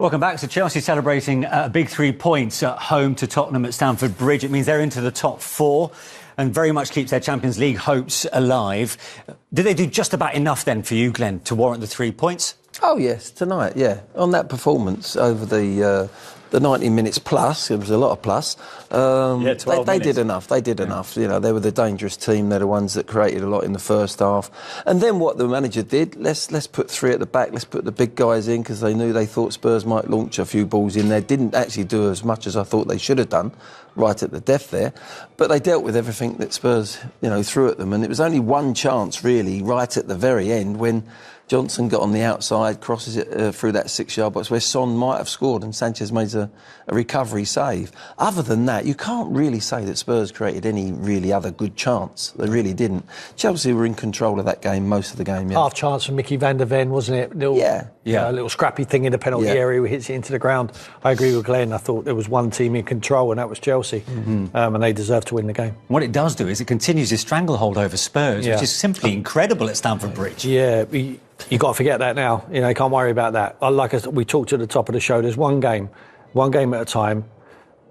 Welcome back. So Chelsea celebrating a big 3 points at home to Tottenham at Stamford Bridge. It means they're into the top four and very much keeps their Champions League hopes alive. Did they do just about enough then for you, Glenn, to warrant the 3 points? Oh, yes, tonight, yeah. On that performance over the 90 minutes plus, it was a lot of plus. They did enough. They did enough. You know, they were the dangerous team. They're the ones that created a lot in the first half. And then what the manager did, let's put three at the back. Let's put the big guys in because they thought Spurs might launch a few balls in there. Didn't actually do as much as I thought they should have done, right at the death there. But they dealt with everything that Spurs, threw at them. And it was only one chance, really, right at the very end when Johnson got on the outside, crosses it through that 6-yard box where Son might have scored and Sanchez made a recovery save. Other than that, you can't really say that Spurs created any really other good chance. They really didn't. Chelsea were in control of that game, most of the game. Yeah. Half chance from Mickey van der Ven, wasn't it? A little scrappy thing in the penalty area, he hits it into the ground. I agree with Glenn. I thought there was one team in control and that was Chelsea. And they deserved to win the game. What it does do is it continues this stranglehold over Spurs, which is simply incredible at Stamford Bridge. Yeah, you got to forget that now. You can't worry about that. Like we talked at the top of the show, there's one game at a time.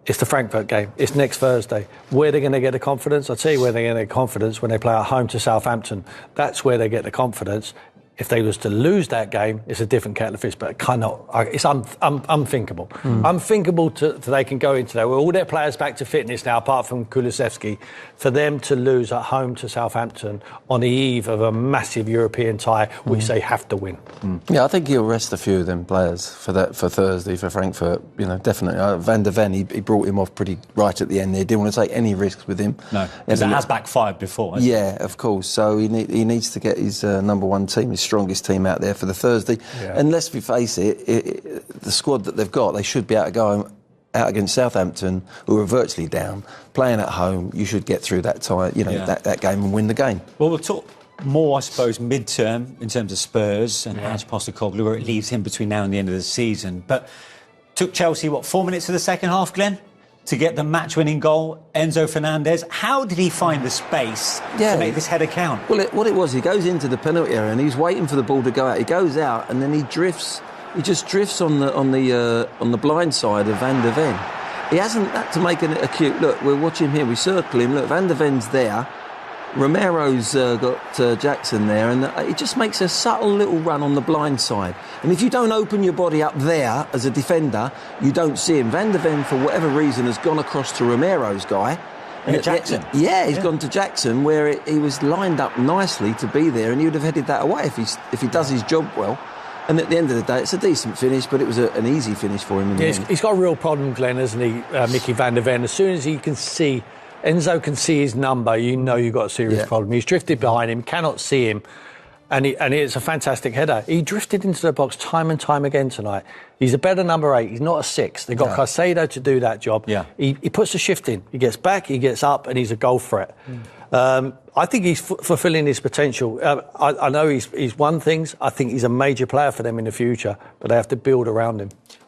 It's the Frankfurt game. It's next Thursday. Where they're going to get the confidence? I'll tell you where they're going to get confidence when they play at home to Southampton. That's where they get the confidence. If they was to lose that game, it's a different kettle of fish, but it's unthinkable. Unthinkable they can go into there with all their players back to fitness now, apart from Kulusevski, for them to lose at home to Southampton on the eve of a massive European tie, which they have to win. Yeah, I think he'll rest a few of them players for Thursday, for Frankfurt. Definitely. Van der Ven, he brought him off pretty right at the end there. Didn't want to take any risks with him. No, because it has backfired before, hasn't it? Of course. So he needs to get his number one team, his strongest team out there for the Thursday. Yeah. And let's face it, the squad that they've got, they should be able to go out against Southampton, who are virtually down, playing at home. You should get through that tie, that game and win the game. Well, we'll talk more, I suppose, mid-term in terms of Spurs and Ange Postecoglou, where it leaves him between now and the end of the season. But took Chelsea, 4 minutes of the second half, Glenn, to get the match-winning goal, Enzo Fernandez. How did he find the space to make this header count? Well, what it was, he goes into the penalty area and he's waiting for the ball to go out. He goes out and then he drifts. He just drifts on the blind side of Van der Ven. He hasn't had to make a cute look. We're watching here. We circle him. Look, Van der Ven's there. Romero's got Jackson there, and it just makes a subtle little run on the blind side. And if you don't open your body up there as a defender, you don't see him. Van der Ven, for whatever reason, has gone across to Romero's guy. And Jackson? He's gone to Jackson, where he was lined up nicely to be there, and he would have headed that away if he does his job well. And at the end of the day, it's a decent finish, but it was an easy finish for him. He's got a real problem, Glenn, hasn't he, Mickey van der Ven? As soon as he can see... Enzo can see his number, you've got a serious problem. He's drifted behind him, cannot see him, and it's a fantastic header. He drifted into the box time and time again tonight. He's a better number 8, he's not a 6. They've got Caicedo to do that job. Yeah. He puts the shift in, he gets back, he gets up, and he's a goal threat. I think he's fulfilling his potential. I know he's won things. I think he's a major player for them in the future, but they have to build around him.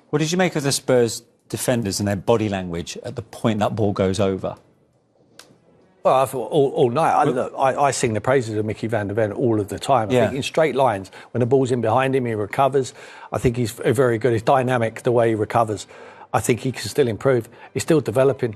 What did you make of the Spurs defenders and their body language at the point that ball goes over? Well, I thought all night. I sing the praises of Mickey van der Ven all of the time. I think in straight lines, when the ball's in behind him, he recovers. I think he's very good. He's dynamic the way he recovers. I think he can still improve. He's still developing.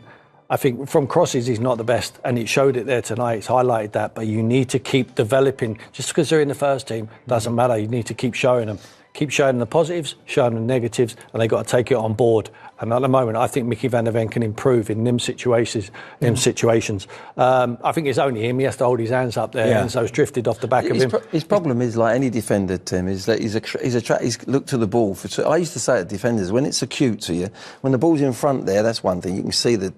I think from crosses, he's not the best, and it showed it there tonight. It's highlighted that. But you need to keep developing. Just because they're in the first team doesn't matter. You need to keep showing them. Keep showing the positives, showing the negatives, and they've got to take it on board. And at the moment, I think Mickey van der Ven can improve in them situations. I think it's only him. He has to hold his hands up there, and so it's drifted off the back of him. His problem is, like any defender, Tim, is that he's looked to the ball. I used to say to defenders, when it's acute to you, when the ball's in front there, that's one thing. You can see the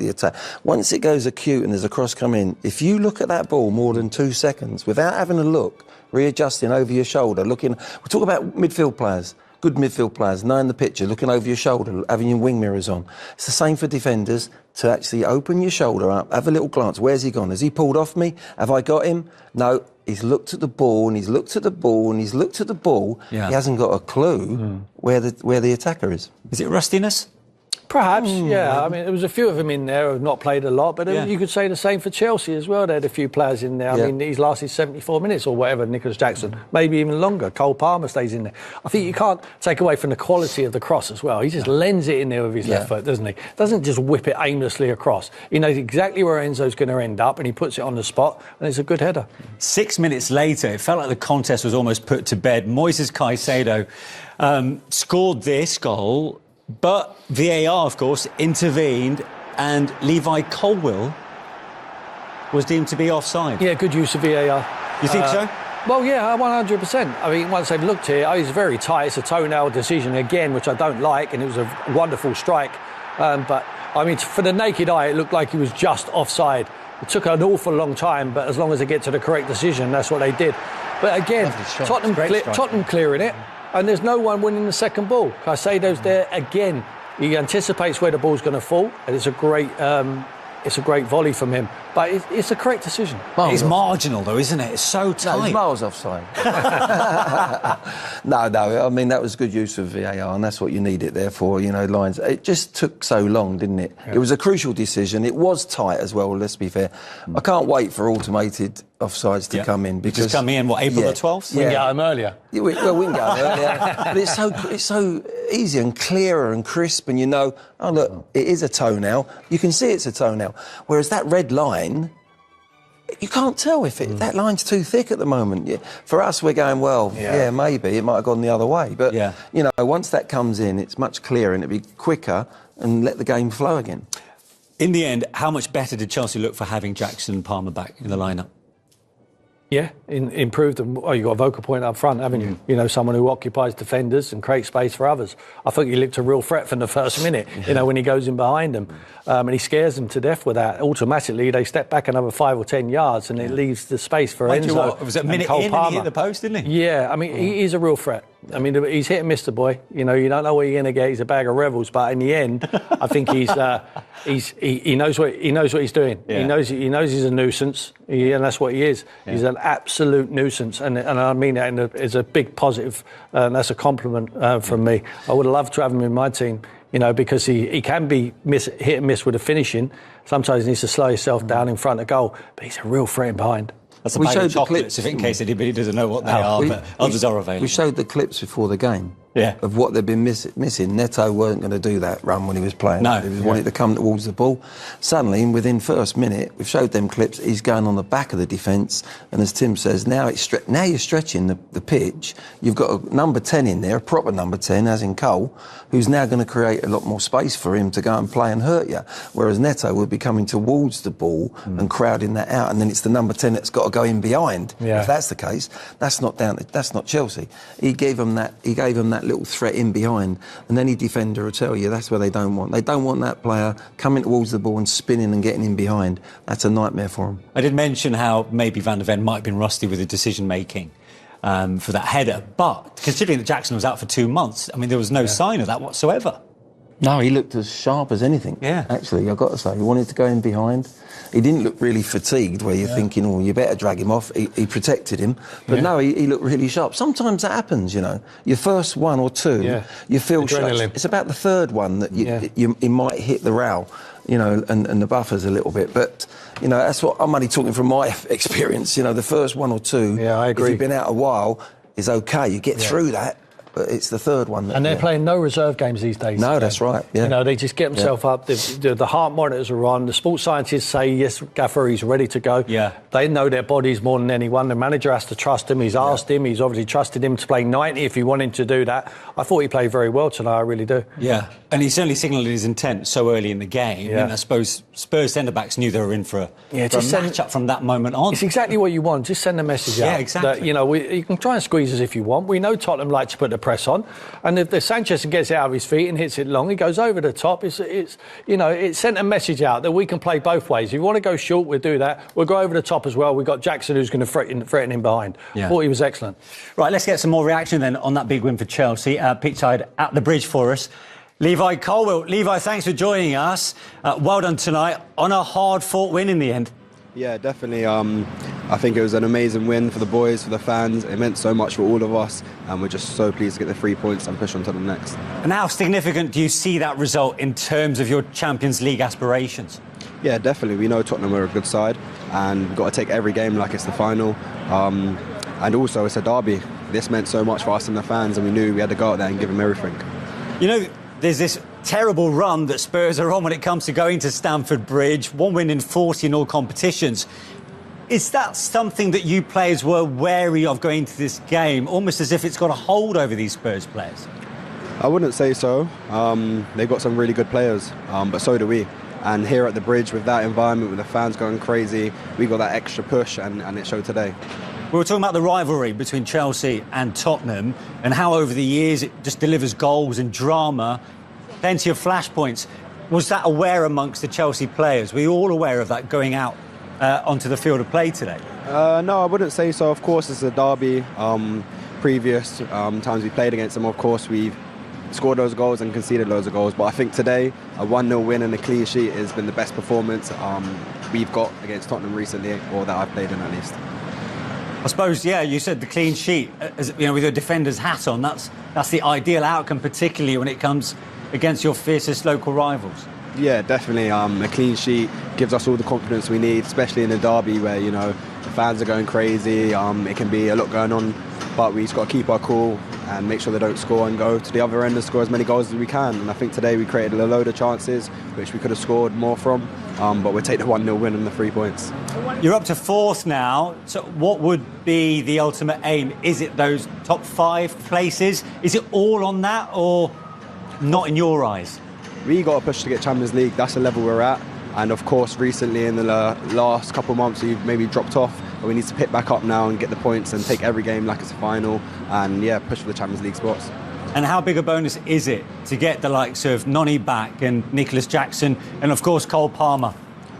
attack. Once it goes acute and there's a cross come in, if you look at that ball more than 2 seconds without having a look, readjusting over your shoulder, looking... We talk about midfield players, good midfield players, knowing the picture, looking over your shoulder, having your wing mirrors on. It's the same for defenders, to actually open your shoulder up, have a little glance. Where's he gone? Has he pulled off me? Have I got him? No, he's looked at the ball, and he's looked at the ball, and he's looked at the ball. Yeah. He hasn't got a clue where the attacker is. Is it rustiness? Perhaps, yeah. I mean, there was a few of them in there who have not played a lot, but you could say the same for Chelsea as well. They had a few players in there. I mean, he's lasted 74 minutes or whatever, Nicholas Jackson, maybe even longer. Cole Palmer stays in there. I think you can't take away from the quality of the cross as well. He just lends it in there with his left foot, doesn't he? Doesn't just whip it aimlessly across. He knows exactly where Enzo's going to end up, and he puts it on the spot, and it's a good header. 6 minutes later, it felt like the contest was almost put to bed. Moises Caicedo scored this goal, but VAR, of course, intervened, and Levi Colwill was deemed to be offside. Yeah, good use of VAR. You think so? Well, yeah, 100%. I mean, once they've looked here, it's very tight. It's a toenail decision again, which I don't like, and it was a wonderful strike. But, I mean, for the naked eye, it looked like he was just offside. It took an awful long time, but as long as they get to the correct decision, that's what they did. But again, Tottenham clearing it, and there's no one winning the second ball. Caicedo's there again. He anticipates where the ball's going to fall, and it's a great volley from him. But it's a correct decision. It's marginal, though, isn't it? It's so tight. No, it's miles offside. No, I mean, that was good use of VAR, and that's what you need it there for, lines. It just took so long, didn't it? Yeah. It was a crucial decision. It was tight as well, let's be fair. I can't wait for automated offsides to come in. Because just come in, April the 12th? We can get them earlier. We can get them earlier. But it's so easy and clearer and crisp, and oh, look, it is a toenail. You can see it's a toenail. Whereas that red line, you can't tell if that line's too thick at the moment. For us, we're going, maybe it might have gone the other way. But, once that comes in, it's much clearer and it'll be quicker and let the game flow again. In the end, how much better did Chelsea look for having Jackson and Palmer back in the lineup? Yeah, improved them. Oh, you've got a vocal point up front, haven't you? Someone who occupies defenders and creates space for others. I think he looked a real threat from the first minute, when he goes in behind them. And he scares them to death with that. Automatically, they step back another 5 or 10 yards and it leaves the space for Enzo. Was it a minute in and he hit the post, didn't he? Yeah, I mean, he is a real threat. I mean, he's hit and missed the boy. You don't know what you're going to get. He's a bag of rebels. But in the end, I think he knows what he's doing. Yeah. He knows he's a nuisance, and that's what he is. Yeah. He's an absolute nuisance, and I mean that as a big positive. And that's a compliment from me. I would have loved to have him in my team. Because he can be hit and miss with the finishing. Sometimes he needs to slow himself down in front of goal, but he's a real threat behind. That's a bag of chocolates, in case anybody doesn't know what they are, but others are available. We showed the clips before the game of what they've been missing. Neto weren't going to do that run when he was playing. No. He wanted to come towards the ball. Suddenly, within first minute, we've showed them clips, he's going on the back of the defence, and as Tim says, now you're stretching the pitch. You've got a number 10 in there, a proper number 10, as in Cole, who's now going to create a lot more space for him to go and play and hurt you. Whereas Neto would be coming towards the ball and crowding that out, and then it's the number 10 that's got to go in behind. Yeah. If that's the case, that's not Chelsea. He gave them that little threat in behind, and any defender will tell you that's where they don't want. They don't want that player coming towards the ball and spinning and getting in behind. That's a nightmare for them. I did mention how maybe Van de Ven might have been rusty with the decision making for that header, but considering that Jackson was out for 2 months, I mean, there was no sign of that whatsoever. No, he looked as sharp as anything. Yeah, actually, I've got to say, he wanted to go in behind. He didn't look really fatigued, where you're thinking, oh, you better drag him off. He protected him. But no, he looked really sharp. Sometimes that happens, Your first one or two, you feel sharp. It's about the third one that you might hit the rail, and the buffers a little bit. But, that's what I'm only talking from my experience. The first one or two, I agree. If you've been out a while, is okay. You get through that. But it's the third one. And they're playing no reserve games these days. No, that's right. Yeah. They just get themselves up. The heart monitors are on. The sports scientists say, yes, Gaffer, he's ready to go. Yeah. They know their bodies more than anyone. The manager has to trust him. He's asked him. He's obviously trusted him to play 90 if he wanted to do that. I thought he played very well tonight. I really do. Yeah. And he certainly signalled his intent so early in the game. Yeah. I suppose Spurs centre-backs knew they were in for a match-up from that moment on. It's exactly what you want. Just send a message out. Yeah, exactly. That, you can try and squeeze us if you want. We know Tottenham like to put the press on. And if the Sanchez gets it out of his feet and hits it long, he goes over the top. It sent a message out that we can play both ways. If you want to go short, we'll do that. We'll go over the top as well. We've got Jackson who's going to threaten him behind. Yeah. Thought he was excellent. Right, let's get some more reaction then on that big win for Chelsea. Pitchside at the bridge for us. Levi Colwill. Levi, thanks for joining us. Well done tonight on a hard-fought win in the end. Yeah, definitely. I think it was an amazing win for the boys, for the fans. It meant so much for all of us, and we're just so pleased to get the 3 points and push on to the next. And how significant do you see that result in terms of your Champions League aspirations? Yeah, definitely. We know Tottenham are a good side, and we've got to take every game like it's the final. And also, it's a derby. This meant so much for us and the fans, and we knew we had to go out there and give them everything. You know, there's this terrible run that Spurs are on when it comes to going to Stamford Bridge, 1 win in 40 in all competitions. Is that something that you players were wary of going into this game, almost as if it's got a hold over these Spurs players? I wouldn't say so. They've got some really good players, but so do we. And here at the Bridge, with that environment, with the fans going crazy, we got that extra push, and it showed today. We were talking about the rivalry between Chelsea and Tottenham and how over the years it just delivers goals and drama, plenty of flashpoints. Was that aware amongst the Chelsea players? Were you all aware of that going out onto the field of play today? No, I wouldn't say so. Of course, it's a derby. Previous times we played against them, of course, we've scored those goals and conceded loads of goals. But I think today, a 1-0 win and a clean sheet has been the best performance we've got against Tottenham recently, or that I've played in at least. I suppose, yeah, you said the clean sheet, with your defender's hat on, that's the ideal outcome, particularly when it comes against your fiercest local rivals. Yeah, definitely. A clean sheet gives us all the confidence we need, especially in a derby where, the fans are going crazy. It can be a lot going on, but we just got to keep our cool and make sure they don't score and go to the other end and score as many goals as we can. And I think today we created a load of chances, which we could have scored more from, but we'll take the 1-0 win and the 3 points. You're up to 4th now, so what would be the ultimate aim? Is it those top 5 places? Is it all on that, or not in your eyes? We got to push to get Champions League. That's the level we're at. And of course, recently in the last couple of months, we've maybe dropped off. But we need to pick back up now and get the points and take every game like it's a final. And yeah, push for the Champions League spots. And how big a bonus is it to get the likes of Noni back and Nicholas Jackson and of course Cole Palmer?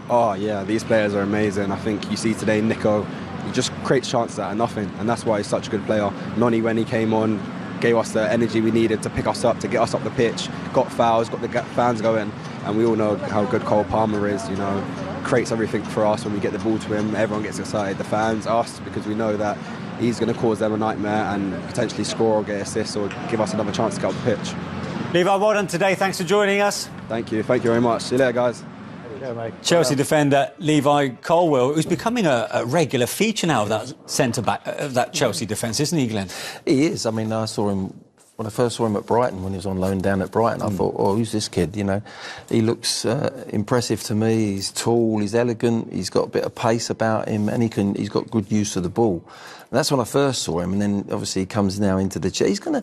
Oh yeah, these players are amazing. I think you see today Nico, he just creates chances out of nothing. And that's why he's such a good player. Noni, when he came on, gave us the energy we needed to pick us up, to get us up the pitch, got fouls, got the fans going, and we all know how good Cole Palmer is, creates everything for us when we get the ball to him. Everyone gets excited, the fans, us, because we know that he's going to cause them a nightmare and potentially score or get assists or give us another chance to get up the pitch. Levi, well done today. Thanks for joining us. Thank you very much. See you later, guys. Chelsea defender Levi Colwill, who's becoming a regular feature now of that centre-back, of that Chelsea defence, isn't he, Glenn? He is. I mean, I saw him when I first saw him at Brighton, when he was on loan down at Brighton. I thought, oh, who's this kid? He looks impressive to me. He's tall, he's elegant, he's got a bit of pace about him, and he's got good use of the ball. And that's when I first saw him, and then obviously he comes now into the chair. He's gonna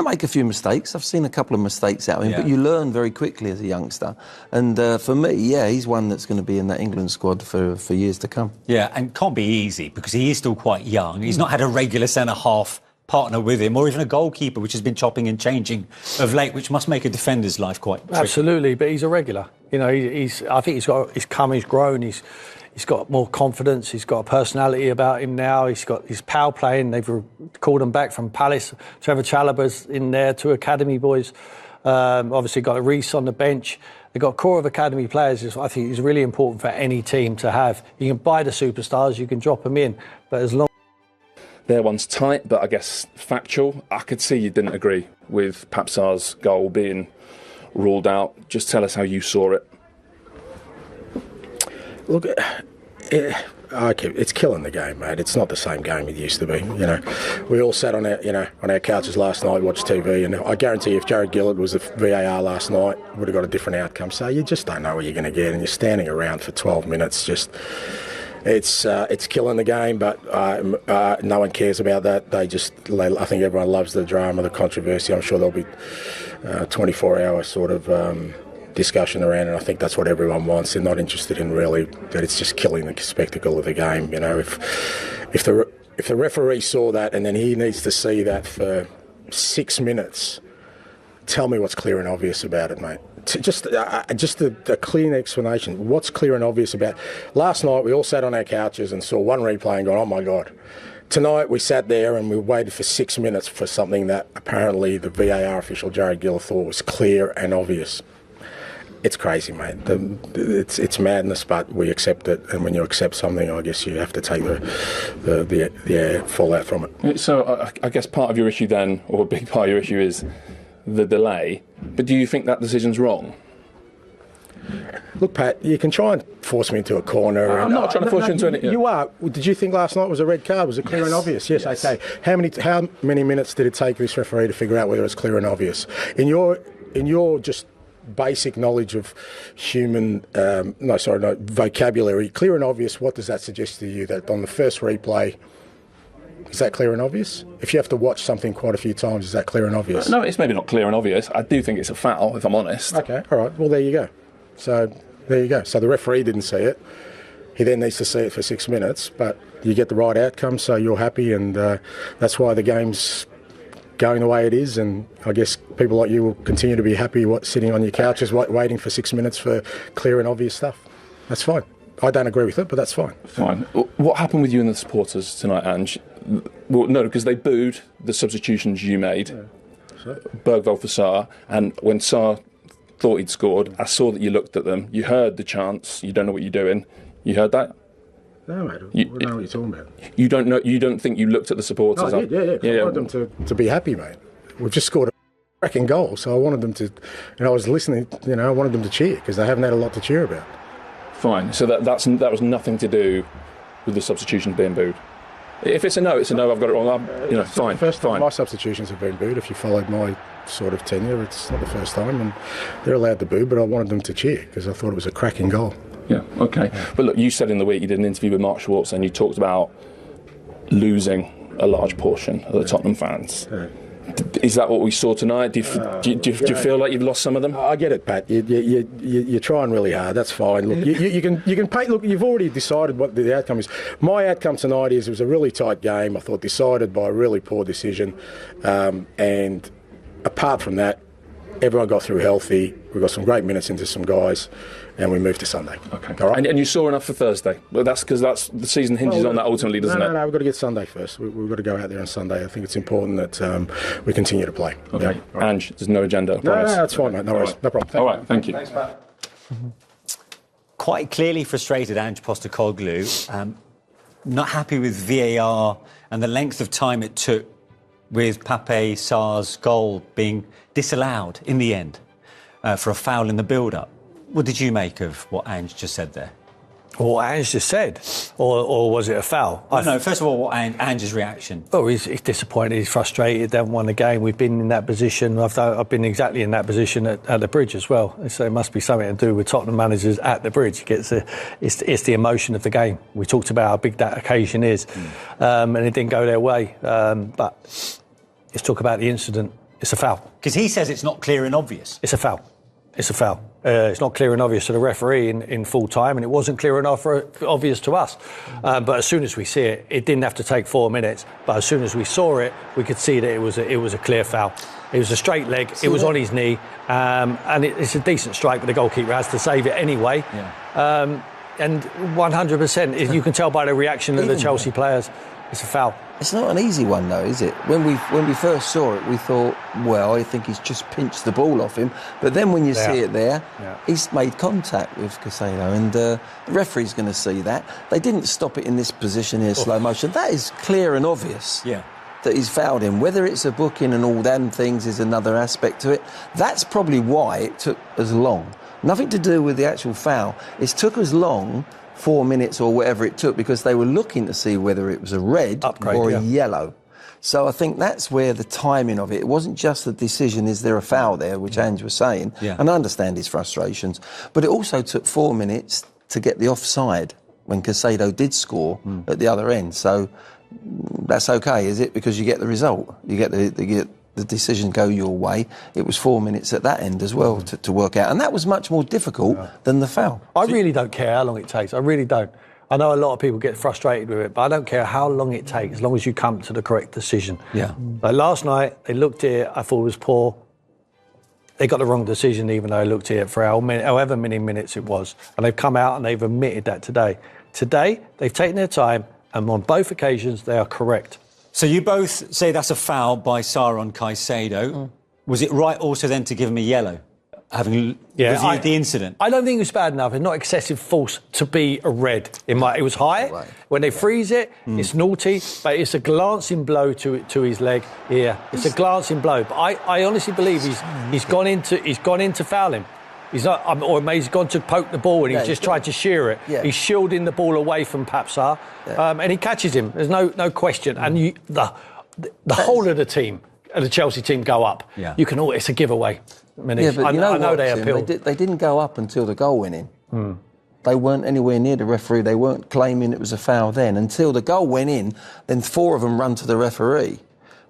make a few mistakes. I've seen a couple of mistakes out of him, but you learn very quickly as a youngster. And for me, he's one that's going to be in that England squad for years to come. Yeah, and can't be easy because he is still quite young. He's not had a regular centre-half partner with him, or even a goalkeeper, which has been chopping and changing of late, which must make a defender's life quite tricky. Absolutely, but he's a regular. I think he's grown. He's got more confidence. He's got a personality about him now. He's got his pal playing. They've called him back from Palace. Trevor Chalobah's in there, 2 academy boys. Obviously got Reece on the bench. They've got a core of academy players. I think it's really important for any team to have. You can buy the superstars, you can drop them in, but as long their one's tight, but I guess factual. I could see you didn't agree with Papsar's goal being ruled out. Just tell us how you saw it. Look, it's killing the game, mate. It's not the same game it used to be. We all sat on our couches last night, watched TV, and I guarantee you if Jared Gillard was a VAR last night, would have got a different outcome. So you just don't know what you're going to get, and you're standing around for 12 minutes. It's killing the game, but no one cares about that. I think everyone loves the drama, the controversy. I'm sure there'll be 24-hour sort of discussion around it. I think that's what everyone wants. They're not interested in really that it's just killing the spectacle of the game. If the referee saw that and then he needs to see that for 6 minutes, tell me what's clear and obvious about it, mate. Just a clean explanation. What's clear and obvious about? Last night we all sat on our couches and saw one replay and gone, oh my God. Tonight we sat there and we waited for 6 minutes for something that apparently the VAR official Jared Gillard thought was clear and obvious. It's crazy, mate. It's madness, but we accept it. And when you accept something, I guess you have to take the fallout from it. So I guess part of your issue then, or a big part of your issue, is the delay. But do you think that decision's wrong? Look, Pat, you can try and force me into a corner. I'm not trying to force you into anything. You are. Did you think last night was a red card? Was it clear and obvious? Yes, okay. How many minutes did it take this referee to figure out whether it's clear and obvious? In your just basic knowledge of human, vocabulary, clear and obvious, what does that suggest to you? That on the first replay, is that clear and obvious? If you have to watch something quite a few times, is that clear and obvious? No, it's maybe not clear and obvious. I do think it's a foul, if I'm honest. Okay, all right. Well, there you go. So there you go. So the referee didn't see it. He then needs to see it for 6 minutes, but you get the right outcome, so you're happy, and that's why the game's going the way it is. And I guess people like you will continue to be happy sitting on your couches waiting for 6 minutes for clear and obvious stuff. That's fine. I don't agree with it, but that's fine. Fine. What happened with you and the supporters tonight, Ange? Well, no, because they booed the substitutions you made. Yeah. Bergvall for Sarr, and when Sarr thought he'd scored, I saw that you looked at them. You heard the chants. You don't know what you're doing. You heard that? No, mate. I don't know what you're talking about. You don't know. You don't think you looked at the supporters? No, I did, yeah. I wanted them to be happy, mate. We've just scored a cracking goal, so I wanted them to. I was listening. I wanted them to cheer because they haven't had a lot to cheer about. Fine. So that was nothing to do with the substitutions being booed. If it's a no, it's a no. I've got it wrong. Fine. First time fine. My substitutions have been booed. If you followed my sort of tenure, it's not the first time, and they're allowed to boo. But I wanted them to cheer because I thought it was a cracking goal. Yeah, okay. But look, you said in the week you did an interview with Mark Schwartz and you talked about losing a large portion of the Tottenham fans. Yeah. Is that what we saw tonight? Do you feel like you've lost some of them? I get it, Pat. You're trying really hard. That's fine. Look, you can pay. Look, you've already decided what the outcome is. My outcome tonight is it was a really tight game. I thought decided by a really poor decision, and apart from that, everyone got through healthy. We got some great minutes into some guys, and we moved to Sunday. Okay. All right. And you saw enough for Thursday. Well, that's because the season hinges on that ultimately, doesn't it? No. We've got to get Sunday first. We've got to go out there on Sunday. I think it's important that we continue to play. Okay. Yeah. Right. Ange, there's no agenda. No, that's fine, mate. No worries. Right. No problem. All right. Thank you. Thanks, Pat. Quite clearly frustrated, Ange Postecoglou. Not happy with VAR and the length of time it took with Pape Sarr's goal being disallowed in the end for a foul in the build-up. What did you make of what Ange just said there? What Ange just said? Or was it a foul? No, first of all, what Ange's reaction? Oh, he's disappointed, he's frustrated, they haven't won the game. We've been in that position. I've been exactly in that position at the Bridge as well. So it must be something to do with Tottenham managers at the Bridge. It's the emotion of the game. We talked about how big that occasion is. And it didn't go their way. But let's talk about the incident. It's a foul. Because he says it's not clear and obvious. It's a foul. It's a foul. It's not clear and obvious to the referee in full time, and it wasn't clear and obvious to us. But as soon as we see it, it didn't have to take 4 minutes. But as soon as we saw it, we could see that it was a clear foul. It was a straight leg. It was on his knee, and it's a decent strike, but the goalkeeper has to save it anyway. Yeah. And 100%, you can tell by the reaction of the Chelsea players, it's a foul. It's not an easy one, though, is it? When we first saw it, we thought, well, I think he's just pinched the ball off him. But then when you see it there, he's made contact with Caicedo, and the referee's going to see that. They didn't stop it in this position here, slow motion. That is clear and obvious that he's fouled him. Whether it's a booking and all them things is another aspect to it. That's probably why it took as long. Nothing to do with the actual foul. It took as long, 4 minutes or whatever it took, because they were looking to see whether it was a red or a yellow. So I think that's where the timing of it wasn't just the decision, is there a foul there, which Ange was saying, and I understand his frustrations, but it also took 4 minutes to get the offside when Caicedo did score at the other end. So that's okay, is it? Because you get the result. You get the decision go your way. It was 4 minutes at that end as well to work out. And that was much more difficult than the foul. I really don't care how long it takes. I really don't. I know a lot of people get frustrated with it, but I don't care how long it takes, as long as you come to the correct decision. Yeah. Like last night, they looked at it, I thought it was poor. They got the wrong decision, even though they looked at it for however many minutes it was. And they've come out and they've admitted that today. Today, they've taken their time, and on both occasions, they are correct. So you both say that's a foul by Sarr on Caicedo. Was it right also then to give him a yellow? having reviewed the incident? I don't think it was bad enough. It's not excessive force to be a red. It was high. Right. When they freeze it, it's naughty, but it's a glancing blow to his leg here. It's a glancing blow. But I honestly believe he's gone in to foul him. He's not, or maybe he's gone to poke the ball and he's just tried to shear it. Yeah. He's shielding the ball away from Papsar, and he catches him. There's no question. And the whole of the team, the Chelsea team, go up. Yeah. You can it's a giveaway. But I know they appealed. They didn't go up until the goal went in. They weren't anywhere near the referee. They weren't claiming it was a foul then until the goal went in. Then 4 of them run to the referee.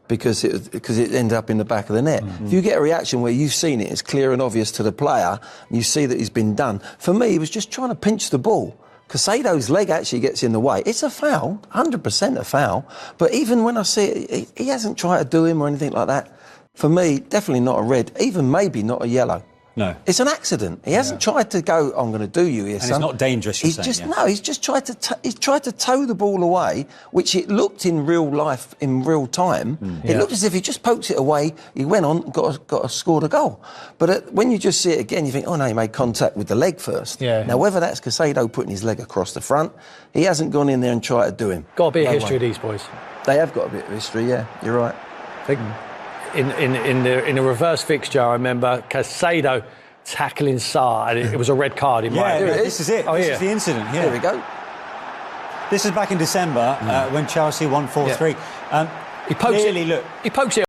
Because it ended up in the back of the net. If you get a reaction where you've seen it, it's clear and obvious to the player, and you see that he's been done. For me, he was just trying to pinch the ball. Casado's leg actually gets in the way. It's a foul, 100% a foul. But even when I see it, he hasn't tried to do him or anything like that. For me, definitely not a red, even maybe not a yellow. No. It's an accident. He hasn't tried to go, I'm going to do you here, and son. it's not dangerous, he's just tried to tow the ball away, which it looked in real life, in real time. It looked as if he just poked it away, he went on, scored a goal. But when you just see it again, you think, oh no, he made contact with the leg first. Yeah. Now, whether that's Casado putting his leg across the front, he hasn't gone in there and tried to do him. Got a bit of history of these boys. They have got a bit of history, yeah, you're right. I think in the reverse fixture, I remember Casado tackling Sarr, and it was a red card in my opinion. This is it. This is the incident. Here we go. This is back in December when Chelsea won 4-3. He pokes it.